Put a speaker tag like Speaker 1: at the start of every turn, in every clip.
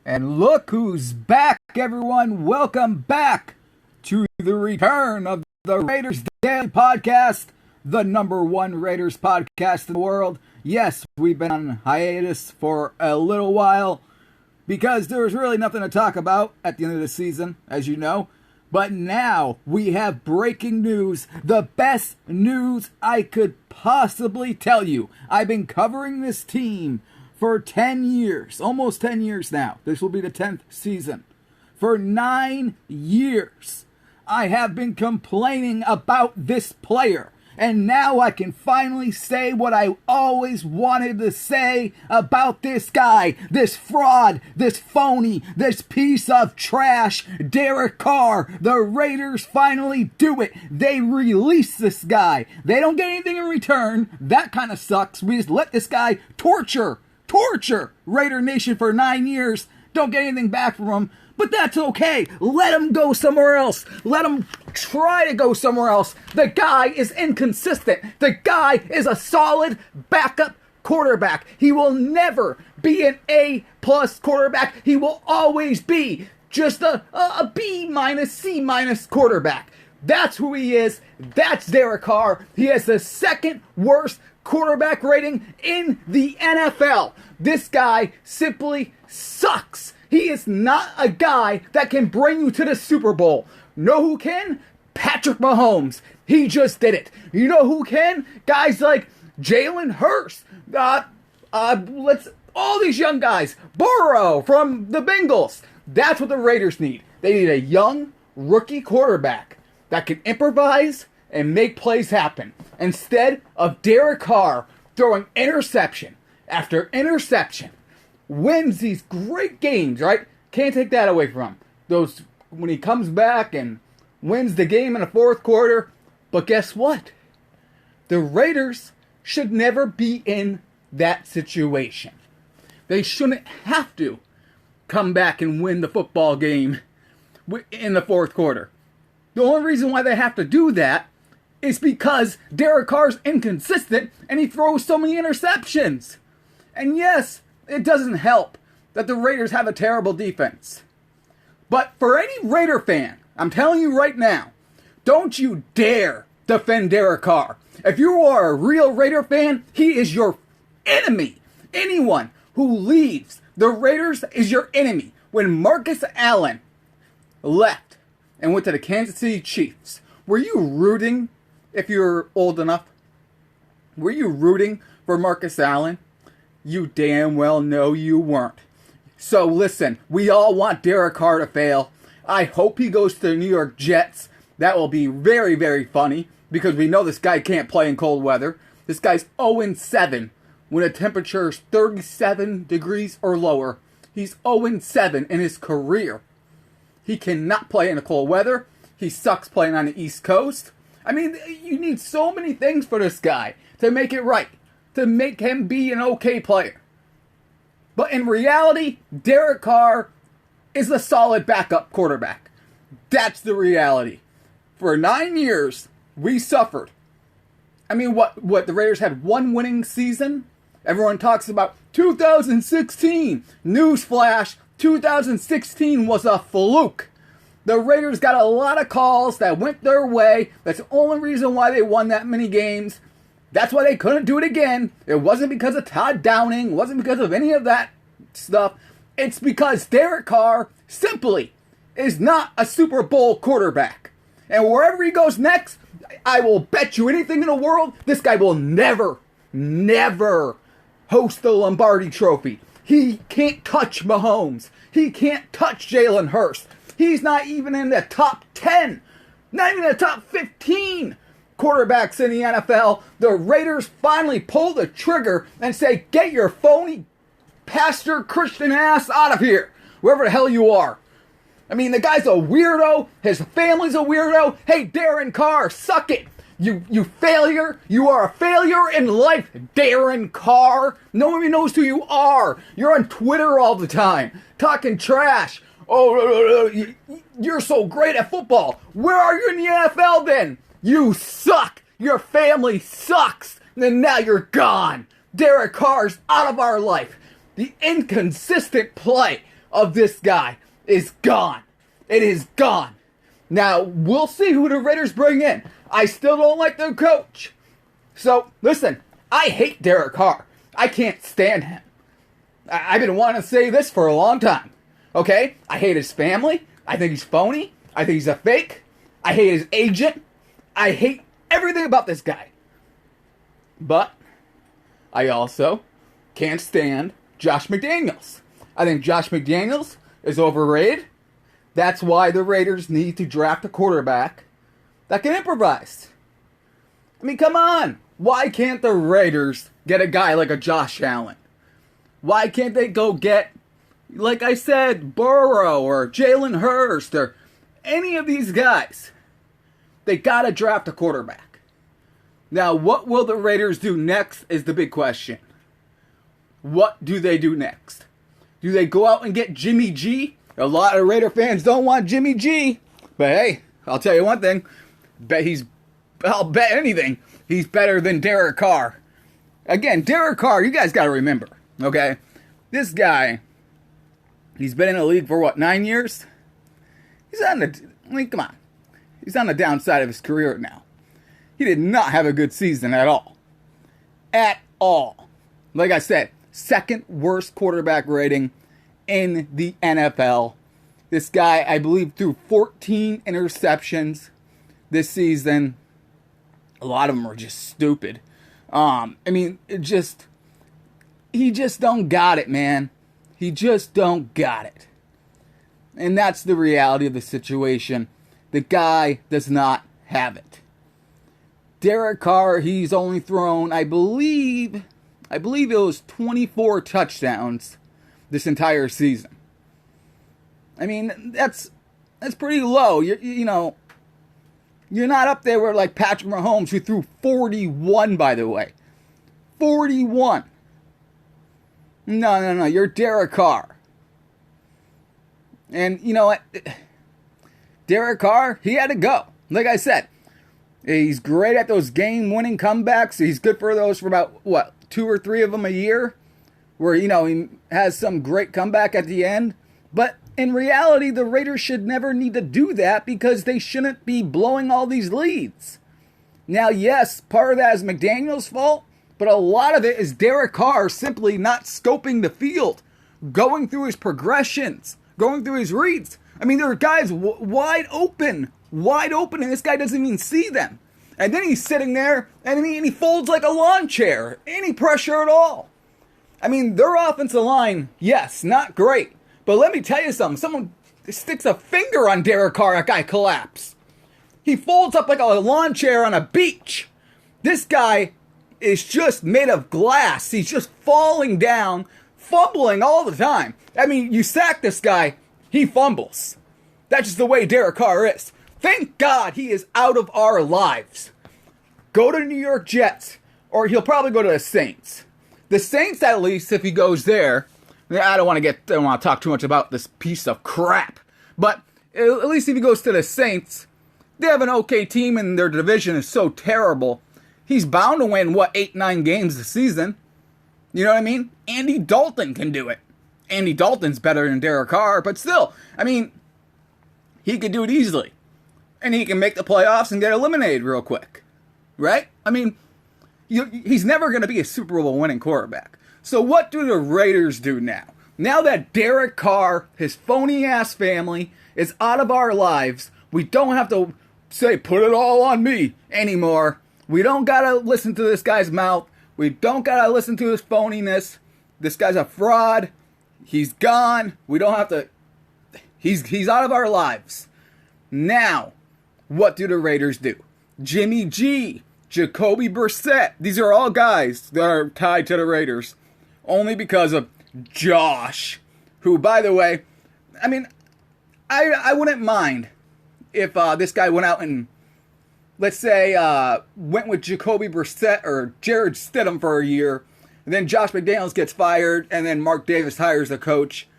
Speaker 1: And look who's back, everyone. Welcome back to the return of the Raiders Daily Podcast, the number one Raiders podcast in the world. Yes, we've been on hiatus for a little while because there was really nothing to talk about at the end of the season, as you know. But now we have breaking news, the best news I could possibly tell you. I've been covering this team for 10 years, almost 10 years now. This will be the 10th season. For 9 years, I have been complaining about this player. And now I can finally say what I always wanted to say about this guy, this fraud, this phony, this piece of trash, Derek Carr. The Raiders finally do it. They release this guy. They don't get anything in return. That kind of sucks. We just let this guy torture Raider Nation for 9 years. Don't get anything back from him. But that's okay. Let him go somewhere else. Let him try to go somewhere else. The guy is inconsistent. The guy is a solid backup quarterback. He will never be an A-plus quarterback. He will always be just a B-, C- quarterback. That's who he is. That's Derek Carr. He has the second worst quarterback rating in the NFL. This guy simply sucks. He is not a guy that can bring you to the Super Bowl. Know who can? Patrick Mahomes. He just did it. You know who can? Guys like Jalen Hurts. All these young guys. Burrow from the Bengals. That's what the Raiders need. They need a young rookie quarterback that can improvise and make plays happen. Instead of Derek Carr throwing interception after interception, wins these great games, right? Can't take that away from him. When he comes back and wins the game in the fourth quarter. But guess what? The Raiders should never be in that situation. They shouldn't have to come back and win the football game in the fourth quarter. The only reason why they have to do that is because Derek Carr's inconsistent and he throws so many interceptions. And yes, it doesn't help that the Raiders have a terrible defense. But for any Raider fan, I'm telling you right now, don't you dare defend Derek Carr. If you are a real Raider fan, he is your enemy. Anyone who leaves the Raiders is your enemy. When Marcus Allen left and went to the Kansas City Chiefs, were you rooting, if you're old enough, were you rooting for Marcus Allen? You damn well know you weren't. So listen, we all want Derek Carr to fail. I hope he goes to the New York Jets. That will be very, very funny because we know this guy can't play in cold weather. This guy's 0-7 when the temperature is 37 degrees or lower. He's 0-7 in his career. He cannot play in the cold weather. He sucks playing on the East Coast. I mean, you need so many things for this guy to make it right, to make him be an okay player. But in reality, Derek Carr is a solid backup quarterback. That's the reality. For 9 years, we suffered. I mean, what the Raiders had one winning season? Everyone talks about 2016. Newsflash, 2016 was a fluke. The Raiders got a lot of calls that went their way. That's the only reason why they won that many games. That's why they couldn't do it again. It wasn't because of Todd Downing. It wasn't because of any of that stuff. It's because Derek Carr simply is not a Super Bowl quarterback. And wherever he goes next, I will bet you anything in the world, this guy will never host the Lombardi Trophy. He can't touch Mahomes. He can't touch Jalen Hurts. He's not even in the top 10. Not even the top 15 quarterbacks in the NFL. The Raiders finally pull the trigger and say, get your phony pastor Christian ass out of here. Wherever the hell you are. I mean, the guy's a weirdo. His family's a weirdo. Hey, Derek Carr, suck it. You failure. You are a failure in life, Derek Carr. No one even knows who you are. You're on Twitter all the time, talking trash. Oh, you're so great at football. Where are you in the NFL then? You suck. Your family sucks. And now you're gone. Derek Carr's out of our life. The inconsistent play of this guy is gone. It is gone. Now, we'll see who the Raiders bring in. I still don't like their coach. So, listen, I hate Derek Carr. I can't stand him. I've been wanting to say this for a long time. Okay? I hate his family. I think he's phony. I think he's a fake. I hate his agent. I hate everything about this guy. But I also can't stand Josh McDaniels. I think Josh McDaniels is overrated. That's why the Raiders need to draft a quarterback that can improvise. I mean, come on. Why can't the Raiders get a guy like a Josh Allen? Why can't they go get, like I said, Burrow or Jalen Hurst or any of these guys? They got to draft a quarterback. Now, what will the Raiders do next is the big question. What do they do next? Do they go out and get Jimmy G? A lot of Raider fans don't want Jimmy G. But hey, I'll tell you one thing. I'll bet anything he's better than Derek Carr. Again, Derek Carr, you guys got to remember, okay? This guy, he's been in the league for what, 9 years? Come on. He's on the downside of his career now. He did not have a good season at all. At all. Like I said, second worst quarterback rating in the NFL. This guy, I believe, threw 14 interceptions this season. A lot of them were just stupid. He just don't got it, man. He just don't got it. And that's the reality of the situation. The guy does not have it. Derek Carr, he's only thrown, I believe it was 24 touchdowns this entire season. I mean, that's pretty low. You know, you're not up there with like Patrick Mahomes, who threw 41, by the way. 41. No. You're Derek Carr. And you know what? Derek Carr, he had to go. Like I said, he's great at those game-winning comebacks. He's good for those for about, 2 or 3 of them a year, where, you know, he has some great comeback at the end. But in reality, the Raiders should never need to do that because they shouldn't be blowing all these leads. Now, yes, part of that is McDaniels' fault, but a lot of it is Derek Carr simply not scoping the field, going through his progressions, going through his reads. I mean, there are guys wide open, and this guy doesn't even see them. And then he's sitting there, and he folds like a lawn chair. Any pressure at all. I mean, their offensive line, yes, not great. But let me tell you something. Someone sticks a finger on Derek Carr, that guy collapses. He folds up like a lawn chair on a beach. This guy is just made of glass. He's just falling down, fumbling all the time. I mean, you sack this guy, he fumbles. That's just the way Derek Carr is. Thank God he is out of our lives. Go to the New York Jets, or he'll probably go to the Saints. The Saints, at least, if he goes there, I don't want to talk too much about this piece of crap. But at least if he goes to the Saints, they have an okay team and their division is so terrible. He's bound to win, 8-9 games this season. You know what I mean? Andy Dalton can do it. Andy Dalton's better than Derek Carr, but still, I mean, he could do it easily. And he can make the playoffs and get eliminated real quick. Right? I mean, he's never going to be a Super Bowl winning quarterback. So what do the Raiders do now? Now that Derek Carr, his phony-ass family, is out of our lives, we don't have to say, put it all on me anymore. We don't got to listen to this guy's mouth. We don't got to listen to his phoniness. This guy's a fraud. He's gone. We don't have to... He's out of our lives. Now, what do the Raiders do? Jimmy G, Jacoby Brissett. These are all guys that are tied to the Raiders. Only because of Josh. Who, by the way, I mean, I wouldn't mind if this guy went out and, let's say, went with Jacoby Brissett or Jared Stidham for a year. And then Josh McDaniels gets fired. And then Mark Davis hires the coach.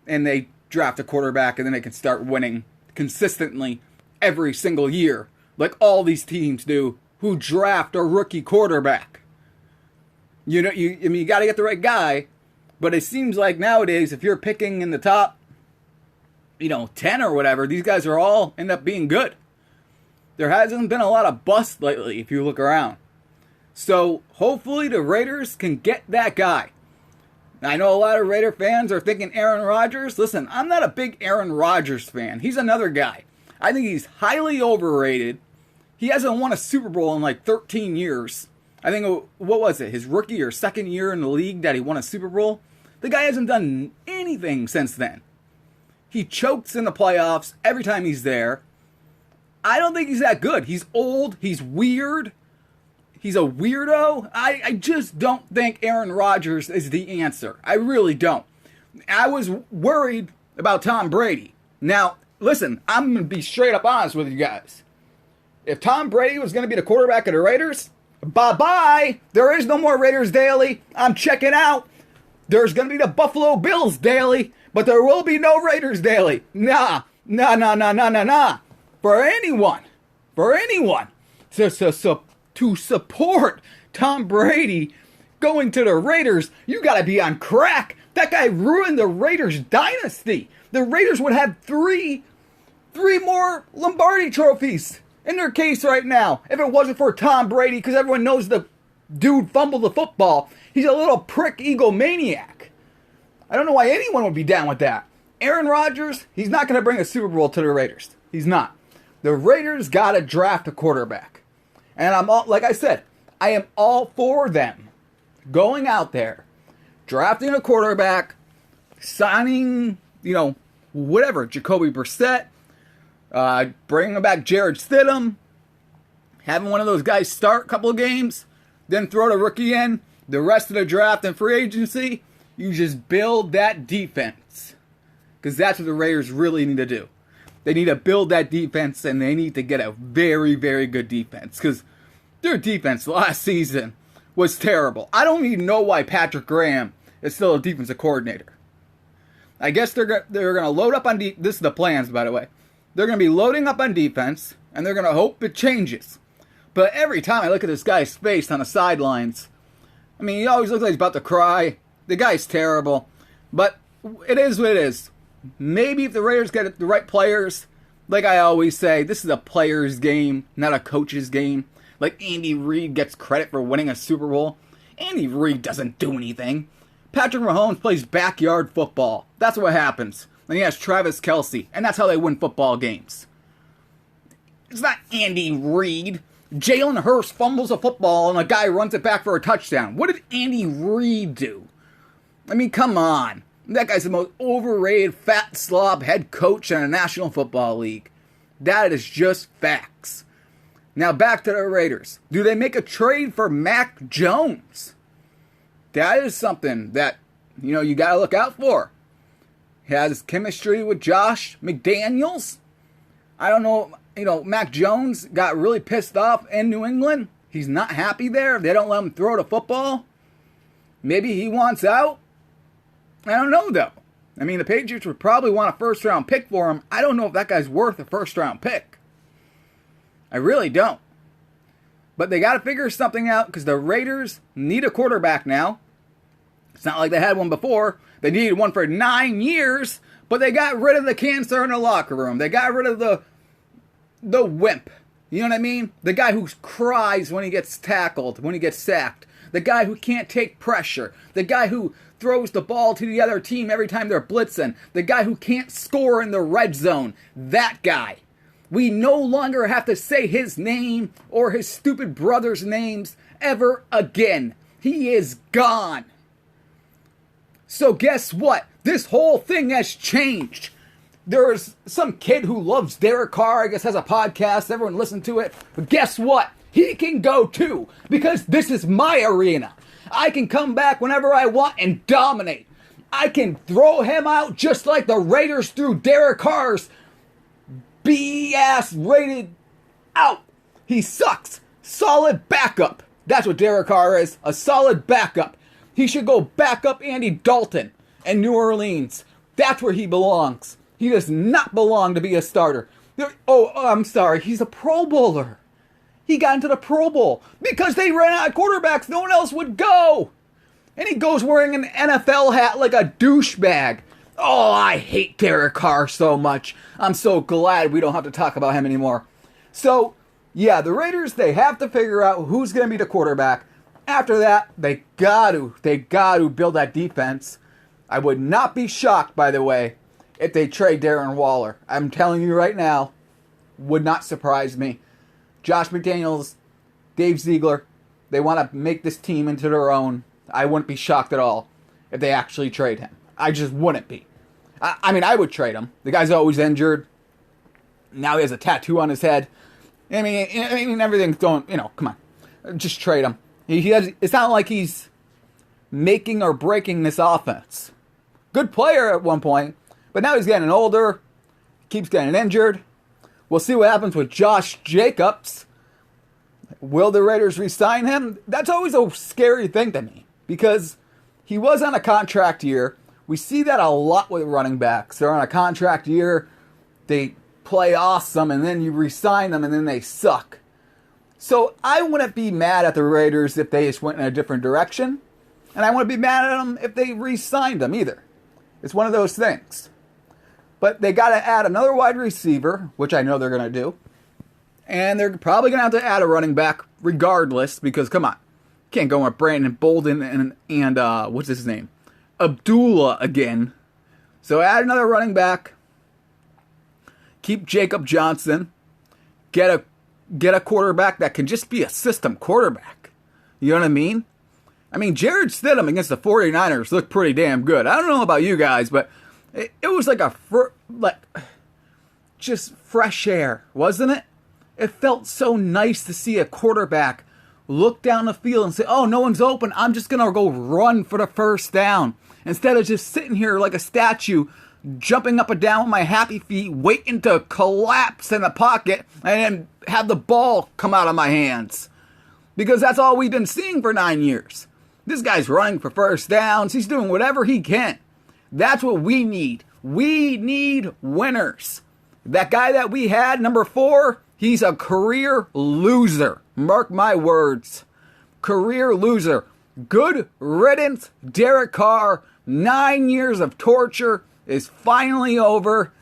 Speaker 1: And they draft a quarterback. And then they can start winning consistently every single year. Like all these teams do who draft a rookie quarterback. You know, you got to get the right guy. But it seems like nowadays, if you're picking in the top, 10 or whatever, these guys are all end up being good. There hasn't been a lot of busts lately, if you look around. So, hopefully the Raiders can get that guy. I know a lot of Raider fans are thinking Aaron Rodgers. Listen, I'm not a big Aaron Rodgers fan. He's another guy. I think he's highly overrated. He hasn't won a Super Bowl in like 13 years. I think, what was it, his rookie or second year in the league that he won a Super Bowl? The guy hasn't done anything since then. He chokes in the playoffs every time he's there. I don't think he's that good. He's old. He's weird. He's a weirdo. I just don't think Aaron Rodgers is the answer. I really don't. I was worried about Tom Brady. Now, listen, I'm going to be straight up honest with you guys. If Tom Brady was going to be the quarterback of the Raiders, bye-bye. There is no more Raiders Daily. I'm checking out. There's going to be the Buffalo Bills Daily, but there will be no Raiders Daily. Nah. For anyone to support Tom Brady going to the Raiders, you got to be on crack. That guy ruined the Raiders dynasty. The Raiders would have three more Lombardi trophies in their case right now if it wasn't for Tom Brady, because everyone knows the dude fumbled the football. He's a little prick egomaniac. I don't know why anyone would be down with that. Aaron Rodgers, he's not going to bring a Super Bowl to the Raiders. He's not. The Raiders got to draft a quarterback. And like I said, I am all for them going out there, drafting a quarterback, signing, whatever, Jacoby Brissett, bringing back Jared Stidham, having one of those guys start a couple of games, then throw the rookie in, the rest of the draft and free agency, you just build that defense. Because that's what the Raiders really need to do. They need to build that defense, and they need to get a very, very good defense. Because their defense last season was terrible. I don't even know why Patrick Graham is still a defensive coordinator. I guess they're going to load up on this is the plans, by the way. They're going to be loading up on defense, and they're going to hope it changes. But every time I look at this guy's face on the sidelines, he always looks like he's about to cry. The guy's terrible. But it is what it is. Maybe if the Raiders get the right players, like I always say, this is a player's game, not a coach's game. Like Andy Reid gets credit for winning a Super Bowl. Andy Reid doesn't do anything. Patrick Mahomes plays backyard football. That's what happens. And he has Travis Kelce, and that's how they win football games. It's not Andy Reid. Jalen Hurts fumbles a football and a guy runs it back for a touchdown. What did Andy Reid do? Come on. That guy's the most overrated fat slob head coach in the National Football League. That is just facts. Now back to the Raiders. Do they make a trade for Mac Jones? That is something that, you got to look out for. He has chemistry with Josh McDaniels. I don't know, Mac Jones got really pissed off in New England. He's not happy there. They don't let him throw the football. Maybe he wants out. I don't know, though. The Patriots would probably want a first-round pick for him. I don't know if that guy's worth a first-round pick. I really don't. But they got to figure something out because the Raiders need a quarterback now. It's not like they had one before. They needed one for 9 years, but they got rid of the cancer in the locker room. They got rid of the wimp. You know what I mean? The guy who cries when he gets tackled, when he gets sacked. The guy who can't take pressure. The guy who throws the ball to the other team every time they're blitzing. The guy who can't score in the red zone. That guy. We no longer have to say his name or his stupid brother's names ever again. He is gone. So guess what? This whole thing has changed. There's some kid who loves Derek Carr, I guess has a podcast. Everyone listen to it. But guess what? He can go too. Because this is my arena. I can come back whenever I want and dominate. I can throw him out just like the Raiders threw Derek Carr's B-ass rated out. He sucks. Solid backup. That's what Derek Carr is. A solid backup. He should go back up Andy Dalton in New Orleans. That's where he belongs. He does not belong to be a starter. I'm sorry. He's a Pro Bowler. He got into the Pro Bowl because they ran out of quarterbacks. No one else would go. And he goes wearing an NFL hat like a douchebag. Oh, I hate Derek Carr so much. I'm so glad we don't have to talk about him anymore. So, yeah, the Raiders, they have to figure out who's going to be the quarterback. After that, they got to build that defense. I would not be shocked, by the way, if they trade Darren Waller. I'm telling you right now, would not surprise me. Josh McDaniels, Dave Ziegler, they want to make this team into their own. I wouldn't be shocked at all if they actually trade him. I just wouldn't be. I mean, I would trade him. The guy's always injured. Now he has a tattoo on his head. I mean, everything's going, come on. Just trade him. It's not like he's making or breaking this offense. Good player at one point, but now he's getting older. Keeps getting injured. We'll see what happens with Josh Jacobs. Will the Raiders re-sign him? That's always a scary thing to me because he was on a contract year. We see that a lot with running backs. They're on a contract year, they play awesome, and then you re-sign them, and then they suck. So I wouldn't be mad at the Raiders if they just went in a different direction, and I wouldn't be mad at them if they re-signed them either. It's one of those things. But they got to add another wide receiver, which I know they're going to do, and they're probably going to have to add a running back regardless, because, come on, can't go with Brandon Bolden and what's his name? Abdullah again. So add another running back. Keep Jacob Johnson. Get a quarterback that can just be a system quarterback. You know what I mean? I mean, Jared Stidham against the 49ers looked pretty damn good. I don't know about you guys, but it was like just fresh air, wasn't it? It felt so nice to see a quarterback look down the field and say, oh, no one's open. I'm just going to go run for the first down. Instead of just sitting here like a statue, jumping up and down with my happy feet, waiting to collapse in the pocket and then have the ball come out of my hands. Because that's all we've been seeing for 9 years. This guy's running for first downs. He's doing whatever he can. That's what we need. We need winners. That guy that we had, number 4, he's a career loser. Mark my words. Career loser. Good riddance, Derek Carr. 9 years of torture is finally over.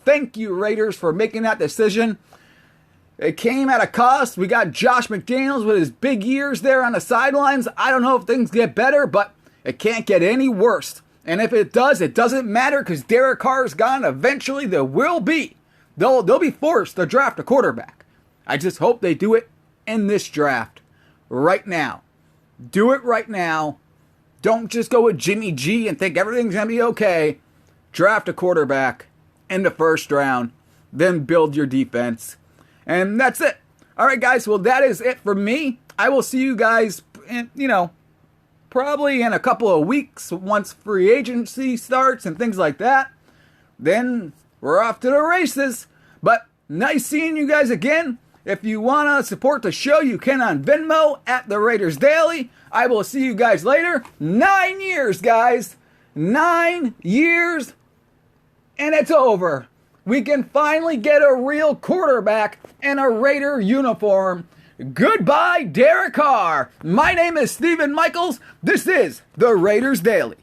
Speaker 1: Thank you, Raiders, for making that decision. It came at a cost. We got Josh McDaniels with his big ears there on the sidelines. I don't know if things get better, but it can't get any worse. And if it does, it doesn't matter because Derek Carr's gone. Eventually, there will be. They'll be forced to draft a quarterback. I just hope they do it in this draft right now. Do it right now. Don't just go with Jimmy G and think everything's going to be okay. Draft a quarterback in the first round. Then build your defense. And that's it. All right, guys. Well, that is it for me. I will see you guys, probably in a couple of weeks once free agency starts and things like that. Then we're off to the races. But nice seeing you guys again. If you want to support the show, you can on Venmo at The Raiders Daily. I will see you guys later. 9 years, guys. 9 years. And it's over. We can finally get a real quarterback in a Raider uniform. Goodbye, Derek Carr. My name is Stephen Michaels. This is The Raiders Daily.